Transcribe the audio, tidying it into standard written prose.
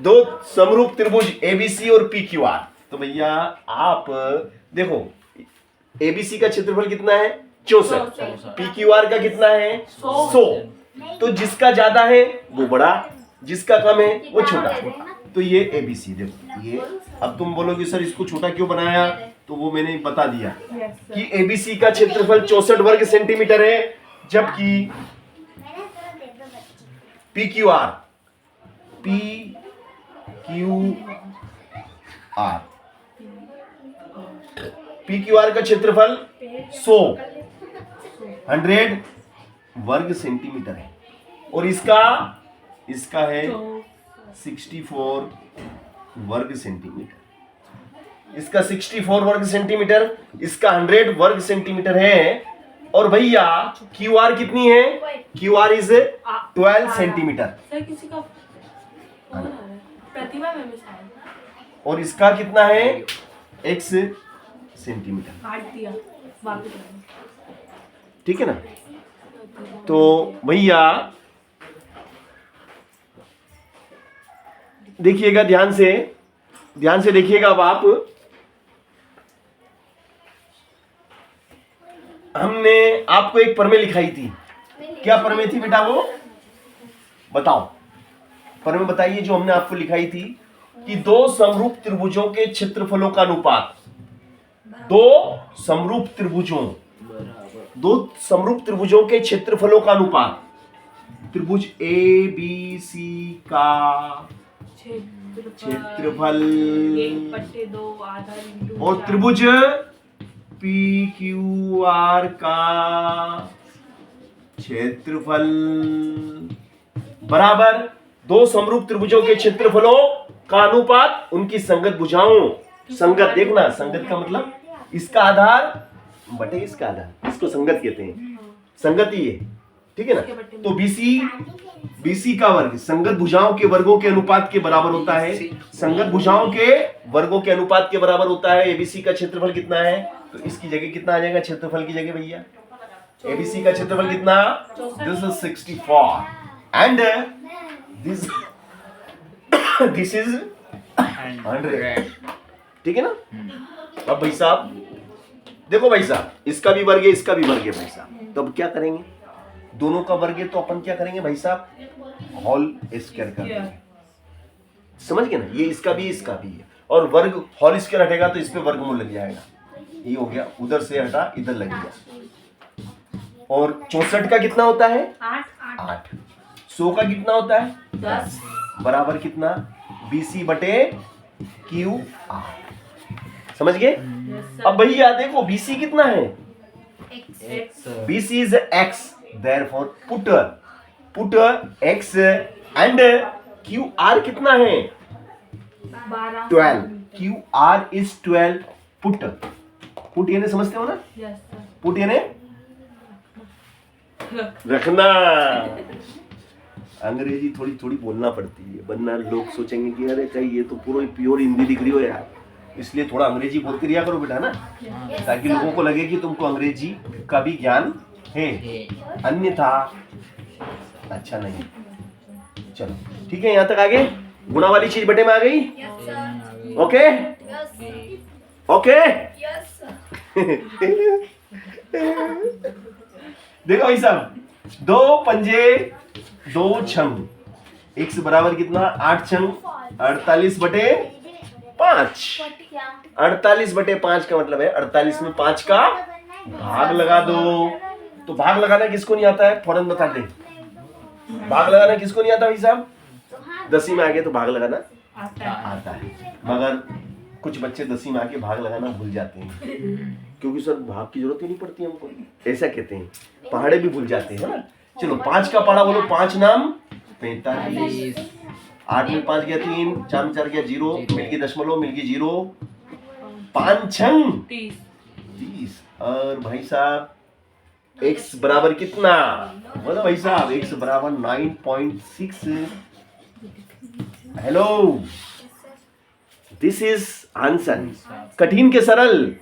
दो समरूप त्रिभुज एबीसी और पी क्यू आर। तो भैया आप देखो एबीसी का क्षेत्रफल कितना है 64, पी क्यू आर का कितना है 100। तो जिसका ज्यादा है वो बड़ा, जिसका कम है वो छोटा। तो ये एबीसी देखो ये। अब तुम बोलोगे सर इसको छोटा क्यों बनाया, तो वो मैंने बता दिया कि एबीसी का क्षेत्रफल 64 वर्ग सेंटीमीटर है, जबकि पी क्यू आर का क्षेत्रफल 100 वर्ग सेंटीमीटर है, और इसका है 64 वर्ग सेंटीमीटर। इसका 64 वर्ग सेंटीमीटर, इसका 100 वर्ग सेंटीमीटर है। और भैया क्यू आर कितनी है, Q R is 12 centimetre. Sir किसी का प्रतिमा में मिसाल और इसका कितना है x सेंटीमीटर। काट दिया वापस। ठीक है ना। तो भैया देखिएगा ध्यान से देखिएगा। अब आप हमने आपको एक प्रमेय लिखाई थी, क्या प्रमेय थी बेटा वो बताओ, प्रमेय बताइए जो हमने आपको लिखाई थी कि दो समरूप त्रिभुजों के क्षेत्रफलों का अनुपात, दो समरूप त्रिभुजों के क्षेत्रफलों का अनुपात, त्रिभुज ए बी सी का क्षेत्रफल 1/2 आधा इंटू और 4 त्रिभुज पी क्यू आर का क्षेत्रफल बराबर दो समरूप त्रिभुजों के क्षेत्रफलों का अनुपात उनकी संगत भुजाओं। संगत देखना, संगत का मतलब इसका आधार बटे इसका आधार, इसको संगत कहते हैं, संगत ही है। ठीक है ना। तो बीसी का वर्ग संगत भुजाओं के वर्गों के अनुपात के बराबर होता है, संगत भुजाओं के वर्गों के अनुपात के बराबर होता है। एबीसी का क्षेत्रफल कितना है, तो इसकी जगह कितना आ जाएगा क्षेत्रफल की जगह भैया, एबीसी का क्षेत्रफल कितना, this is 64 and this is 100। ठीक है ना। अब भाई साहब देखो भाई साहब, इसका भी वर्ग है इसका भी वर्ग है भाई साहब, तो अब क्या करेंगे, दोनों का वर्ग है तो अपन क्या करेंगे भाई साहब, होल स्क्वायर कर देंगे। समझ गए ना, ये इसका भी है, और वर्ग होल स्क्वायर हटेगा तो इस पे वर्गमूल लग जाएगा। ये हो गया, उधर से हटा इधर लग गया। और 64 का कितना होता है 8, 100 का कितना होता है 10, बराबर कितना बीसी बटे क्यू आर। समझ गए। अब भैया देखो बीसी कितना है, BC is x, therefore put x and QR कितना है 12, QR is 12, put यानी समझते हो ना, put यानी रखना। अंग्रेजी थोड़ी थोड़ी बोलना पड़ती है, वरना लोग सोचेंगे कि अरे कहीं ये तो पूरा प्योर हिंदी दिख रही हो यार, इसलिए थोड़ा अंग्रेजी बोलते रहा करो बेटा ना, ताकि लोगों को लगे कि तुमको अंग्रेजी का भी ज्ञान है, अन्यथा अच्छा नहीं। चलो ठीक है, यहाँ तक आगे गुणा वाली चीज बटे में आ गई। ओके ओके देखो भाई साहब, 2 पंजे 2 छंग, x बराबर कितना 8 छंग 48 बटे 5। 48 बटे 5 का मतलब है 48 में 5 का भाग लगा दो। तो भाग लगाना किसको नहीं आता है, फौरन बता दे। भाग लगाना किसको नहीं आता भाई साहब, 10वीं में आके तो भाग लगाना आता है, मगर कुछ बच्चे 10वीं में आके भाग लगाना भूल जाते हैं, क्योंकि सर भाग की जरूरत ही नहीं पड़ती हमको, ऐसा कहते हैं, पहाड़े भी भूल जाते हैं ना। चलो 5 का पहाड़ा बोलो, 5 नाम 45, 8 में 5 गया 3, 4 में 4 गया 0, मिल गई दशमलव, मिल गई 0, 5 छंग 30। और भाई साहब x बराबर कितना, बोलो भाई साहब, x बराबर 9.6। Hello, this is answer. कठिन के सरल।